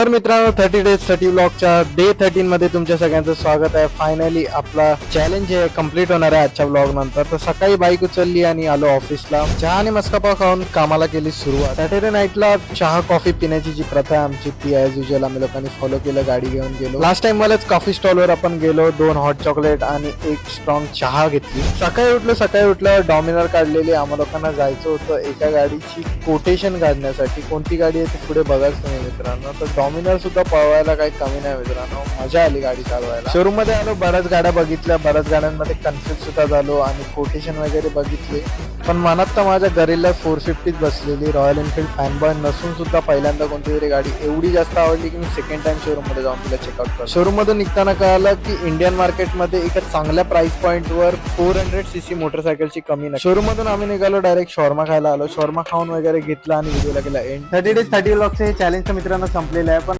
तर मित्रांनो 30 days 30 व्लॉगच्या day 13 मध्ये तुमच्या सगळ्यांचं स्वागत आहे. फायनली आपला चॅलेंज हे कम्प्लीट होणार आहे आजच्या व्लॉग नंतर. तर सकाळी बाईक उचलली आणि आलो ऑफिसला. चहा आणि मस्कापाव खाऊन कामाला केली सुरुवात. सॅटर्डे नाईटला चहा कॉफी पिण्याची जी प्रथा आहे आमची ती ॲज युजल आम्ही लोकांनी फॉलो केलं. गाडी घेऊन गेलो. लास्ट टाइम मलाच कॉफी स्टॉलवर आपण गेलो. 2 हॉट चॉकलेट आणि 1 स्ट्रॉंग चहा घेतली. सकाळी उठल्यावर डॉमिनर काढलेली. आम्हा लोकांना जायचं होतं एका गाडीची कोटेशन काढण्यासाठी. कोणती गाडी आहे ती पुढे बघायचं तुम्ही मित्रांनो. तर डॉमिनर सुद्धा पळवायला काही कमी नाही मित्रांनो. मजा आली गाडी चालवायला. शोरूम मध्ये आलो, बऱ्याच गाड्या बघितल्या, बऱ्याच गाड्यांमध्ये कन्फ्युज सुद्धा झालो आणि कोटेशन वगैरे बघितले. पण मनात तर माझ्या गरीला 450 बसलेली. रॉयल एनफिल्ड फॅनबॉय नसून सुद्धा पहिल्यांदा कोणती तरी गाडी एवढी जास्त आवडली की मी सेकंड टाइम शोरूम मध्ये जाऊन तिला चेकआउट करतो. शोरूम मधून निघताना कळालं की इंडियन मार्केटमध्ये एका चांगल्या प्राइस पॉईंट वर 400cc मोटरसायकलची कमी नाही. शोरूम मधून आम्ही निघालो, डायरेक्ट शॉर्मा खायला आलो. शॉर्मा खाऊन वगैरे घेतला आणि व्हिडिओला गेला एंड. 30 डेज 30 व्लॉगचे हे चॅलेंज मित्रांनो संपलेलं आहे. पण